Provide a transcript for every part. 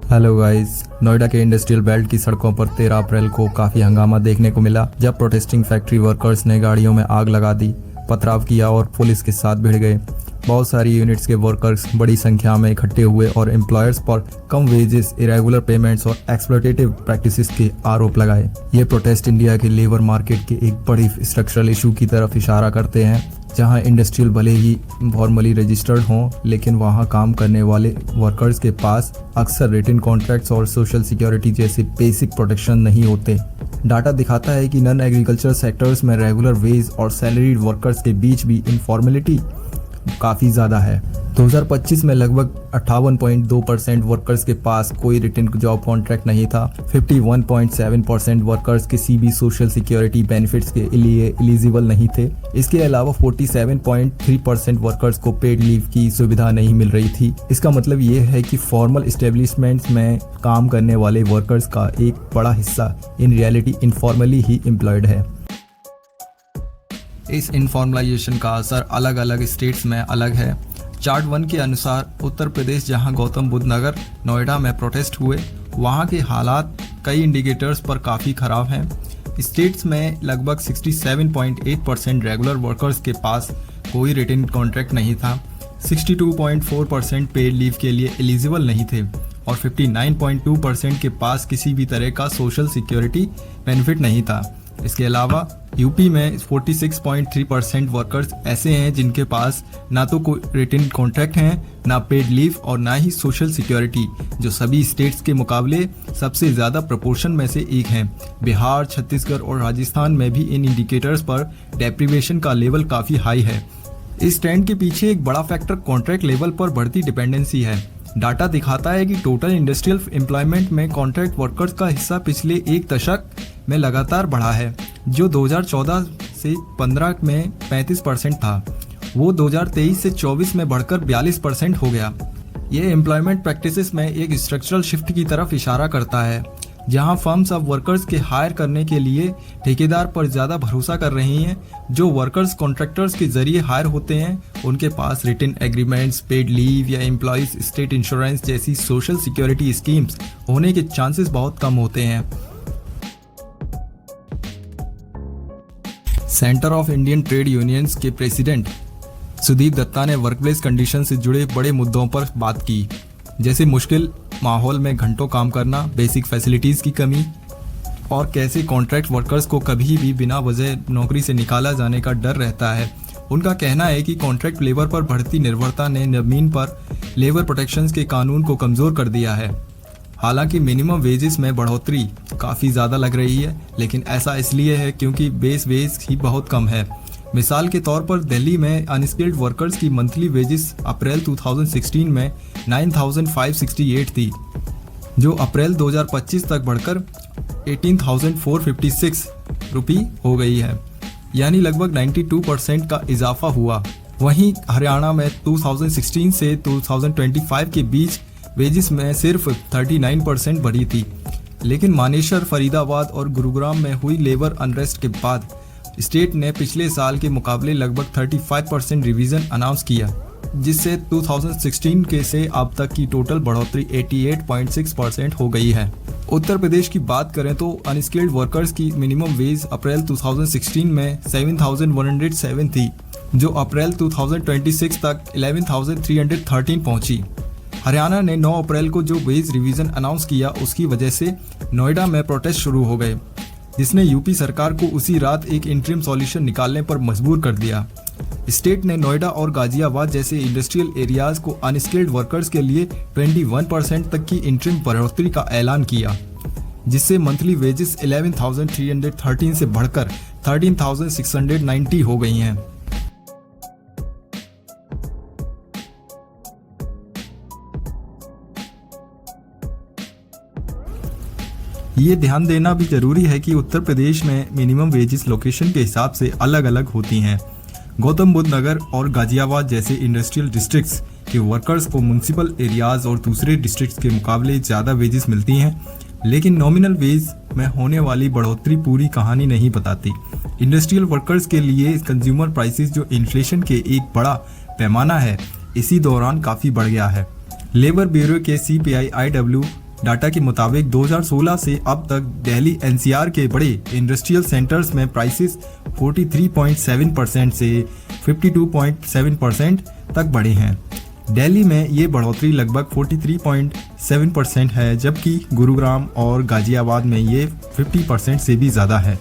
Hello guys, Noida के industrial belt की सड़कों पर 13 अप्रैल को काफ़ी हंगामा देखने को मिला जब प्रोटेस्टिंग फैक्ट्री वर्कर्स ने गाड़ियों में आग लगा दी, पथराव किया और पुलिस के साथ भिड़ गए। बहुत सारी यूनिट्स के वर्कर्स बड़ी संख्या में इकट्ठे हुए और एम्प्लॉयर्स पर कम वेजेस, इरेगुलर पेमेंट्स और एक्सप्लॉयटेटिव प्रैक्टिसेस के आरोप लगाए। ये प्रोटेस्ट इंडिया के लेबर मार्केट के एक बड़ी स्ट्रक्चरल इशू की तरफ इशारा करते हैं, जहां इंडस्ट्रियल भले ही फॉर्मली रजिस्टर्ड हों, लेकिन वहां काम करने वाले वर्कर्स के पास अक्सर रिटन कॉन्ट्रैक्ट्स और सोशल सिक्योरिटी जैसे बेसिक प्रोटेक्शन नहीं होते। डाटा दिखाता है कि नॉन एग्रीकल्चर सेक्टर्स में रेगुलर वेज और सैलरीड वर्कर्स के बीच भी इनफॉर्मेलिटी काफ़ी ज़्यादा है। 2025 में लगभग 58.2% वर्कर्स के पास कोई रिटन जॉब कॉन्ट्रैक्ट नहीं था। 51.7% वर्कर्स किसी भी सोशल सिक्योरिटी बेनिफिट्स के लिए एलिजिबल नहीं थे। इसके अलावा 47.3% वर्कर्स को पेड लीव की सुविधा नहीं मिल रही थी। इसका मतलब ये है कि फॉर्मल एस्टेब्लिशमेंट्स में काम करने वाले वर्कर्स का एक बड़ा हिस्सा in reality informally he employed है। इस इनफॉर्मलाइजेशन का असर अलग अलग स्टेट्स में अलग है। चार्ट 1 के अनुसार उत्तर प्रदेश, जहां गौतम बुद्ध नगर, नोएडा में प्रोटेस्ट हुए, वहां के हालात कई इंडिकेटर्स पर काफ़ी ख़राब हैं। स्टेट्स में लगभग 67.8% रेगुलर वर्कर्स के पास कोई रिटन कॉन्ट्रैक्ट नहीं था, 62.4% पेड लीव के लिए एलिजिबल नहीं थे और 59.2% के पास किसी भी तरह का सोशल सिक्योरिटी बेनिफिट नहीं था। इसके अलावा यूपी में 46.3% वर्कर्स ऐसे हैं जिनके पास ना तो कोई रिटन कॉन्ट्रैक्ट हैं, ना पेड लीव और ना ही सोशल सिक्योरिटी, जो सभी स्टेट्स के मुकाबले सबसे ज़्यादा प्रोपोर्शन में से एक हैं। बिहार, छत्तीसगढ़ और राजस्थान में भी इन इंडिकेटर्स पर डेप्रिवेशन का लेवल काफ़ी हाई है। इस ट्रेंड के पीछे एक बड़ा फैक्टर कॉन्ट्रैक्ट लेवल पर बढ़ती डिपेंडेंसी है। डाटा दिखाता है कि टोटल इंडस्ट्रियल एम्प्लॉयमेंट में कॉन्ट्रैक्ट वर्कर्स का हिस्सा पिछले एक दशक में लगातार बढ़ा है, जो 2014 से 15 में 35% था। वो 2023 से 24 में बढ़कर 42% हो गया। ये एम्प्लॉयमेंट प्रैक्टिसेस में एक स्ट्रक्चरल शिफ्ट की तरफ इशारा करता है, जहां फर्म्स अब वर्कर्स के हायर करने के लिए ठेकेदार पर ज़्यादा भरोसा कर रही हैं। जो वर्कर्स कॉन्ट्रैक्टर्स के जरिए हायर होते हैं, उनके पास रिटन एग्रीमेंट्स, पेड लीव या एम्प्लॉयज स्टेट इंश्योरेंस जैसी सोशल सिक्योरिटी स्कीम्स होने के चांसेस बहुत कम होते हैं। Centre of Indian trade unions के प्रेसिडेंट सुदीप दत्ता ने वर्कप्लेस कंडीशन से जुड़े बड़े मुद्दों पर बात की, जैसे मुश्किल माहौल में घंटों काम करना, बेसिक फैसिलिटीज़ की कमी और कैसे कॉन्ट्रैक्ट वर्कर्स को कभी भी बिना वजह नौकरी से निकाला जाने का डर रहता है। उनका कहना है कि कॉन्ट्रैक्ट लेबर पर बढ़ती निर्भरता ने ज़मीन पर लेबर प्रोटेक्शंस के कानून को कमज़ोर कर दिया है। हालांकि मिनिमम वेजेस में बढ़ोतरी काफ़ी ज़्यादा लग रही है, लेकिन ऐसा इसलिए है क्योंकि बेस वेज ही बहुत कम है। मिसाल के तौर पर दिल्ली में अनस्किल्ड वर्कर्स की मंथली वेजेस अप्रैल 2016 में 9,568 थी, जो अप्रैल 2025 तक बढ़कर 18,456 रुपये हो गई है, यानी लगभग 92% का इजाफा हुआ। वहीं हरियाणा में 2016 से 2025 के बीच वेजेस में सिर्फ 39% बढ़ी थी, लेकिन मानेसर, फरीदाबाद और गुरुग्राम में हुई लेबर अनरेस्ट के बाद स्टेट ने पिछले साल के मुकाबले लगभग 35% रिवीजन अनाउंस किया, जिससे 2016 के से अब तक की टोटल बढ़ोतरी 88.6% हो गई है। उत्तर प्रदेश की बात करें तो अनस्किल्ड वर्कर्स की मिनिमम वेज अप्रैल 2016 में 7,107 थी, जो अप्रैल 2026 तक 11,313 पहुंची। हरियाणा ने 9 अप्रैल को जो वेज रिवीजन अनाउंस किया, उसकी वजह से नोएडा में प्रोटेस्ट शुरू हो गए, जिसने यूपी सरकार को उसी रात एक इंटरिम सॉल्यूशन निकालने पर मजबूर कर दिया। स्टेट ने नोएडा और गाजियाबाद जैसे इंडस्ट्रियल एरियाज को अनस्किल्ड वर्कर्स के लिए 21% तक की इंटरिम बढ़ोतरी का ऐलान किया, जिससे मंथली वेजेस 11,313 से बढ़कर 13,690 हो गई हैं। ये ध्यान देना भी जरूरी है कि उत्तर प्रदेश में मिनिमम वेजेस लोकेशन के हिसाब से अलग अलग होती हैं। गौतम बुद्ध नगर और गाजियाबाद जैसे इंडस्ट्रियल डिस्ट्रिक्ट्स के वर्कर्स को म्युनिसिपल एरियाज और दूसरे डिस्ट्रिक्ट्स के मुकाबले ज़्यादा वेजेस मिलती हैं, लेकिन नॉमिनल वेज में होने वाली बढ़ोतरी पूरी कहानी नहीं बताती। इंडस्ट्रियल वर्कर्स के लिए कंज्यूमर प्राइसेस, जो इन्फ्लेशन के एक बड़ा पैमाना है, इसी दौरान काफ़ी बढ़ गया है। लेबर ब्यूरो के CPI IW डाटा के मुताबिक 2016 से अब तक दिल्ली एनसीआर के बड़े इंडस्ट्रियल सेंटर्स में प्राइसेस 43.7% से 52.7% तक बढ़े हैं। दिल्ली में ये बढ़ोतरी लगभग 43.7% है, जबकि गुरुग्राम और गाजियाबाद में ये 50% से भी ज़्यादा है।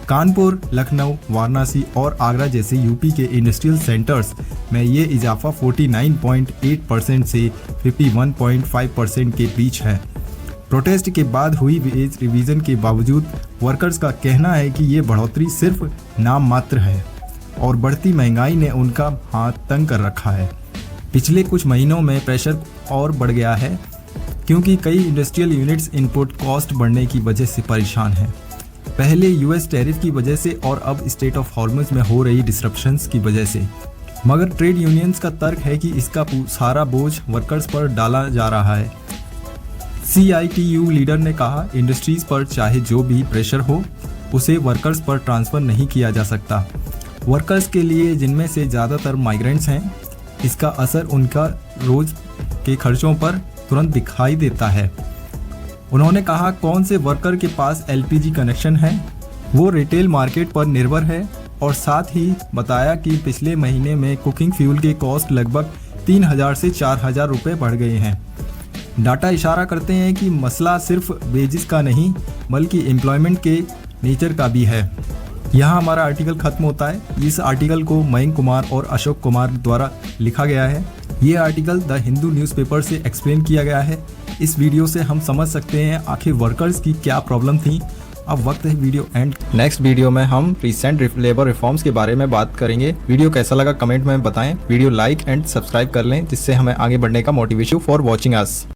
कानपुर, लखनऊ, वाराणसी और आगरा जैसे यूपी के इंडस्ट्रियल सेंटर्स में ये इजाफा 49.8% से 51.5% के बीच है। प्रोटेस्ट के बाद हुई वेज रिवीजन के बावजूद वर्कर्स का कहना है कि ये बढ़ोतरी सिर्फ नाम मात्र है और बढ़ती महंगाई ने उनका हाथ तंग कर रखा है। पिछले कुछ महीनों में प्रेशर और बढ़ गया है क्योंकि कई इंडस्ट्रियल यूनिट्स इनपुट कॉस्ट बढ़ने की वजह से परेशान हैं। पहले यूएस टैरिफ की वजह से और अब स्टेट ऑफ हॉर्मुज़ में हो रही डिसरप्शंस की वजह से। मगर ट्रेड यूनियंस का तर्क है कि इसका सारा बोझ वर्कर्स पर डाला जा रहा है। CITU लीडर ने कहा, इंडस्ट्रीज पर चाहे जो भी प्रेशर हो उसे वर्कर्स पर ट्रांसफ़र नहीं किया जा सकता। वर्कर्स के लिए, जिनमें से ज़्यादातर माइग्रेंट्स हैं, इसका असर उनका रोज़ के खर्चों पर तुरंत दिखाई देता है। उन्होंने कहा, कौन से वर्कर के पास LPG कनेक्शन है वो रिटेल मार्केट पर निर्भर है, और साथ ही बताया कि पिछले महीने में कुकिंग फ्यूल के कॉस्ट लगभग 3,000 से 4,000 रुपये बढ़ गए हैं। डाटा इशारा करते हैं कि मसला सिर्फ वेजेस का नहीं बल्कि एम्प्लॉयमेंट के नेचर का भी है। यहाँ हमारा आर्टिकल ख़त्म होता है। इस आर्टिकल को मयंक कुमार और अशोक कुमार द्वारा लिखा गया है। ये आर्टिकल द हिंदू न्यूज़पेपर से एक्सप्लेन किया गया है। इस वीडियो से हम समझ सकते हैं आखिर वर्कर्स की क्या प्रॉब्लम थी। अब वक्त है वीडियो एंड। नेक्स्ट वीडियो में हम रिसेंट लेबर रिफॉर्म्स के बारे में बात करेंगे। वीडियो कैसा लगा कमेंट में बताएं। वीडियो लाइक एंड सब्सक्राइब कर लें जिससे हमें आगे बढ़ने का मोटिवेशन फॉर वॉचिंग अस।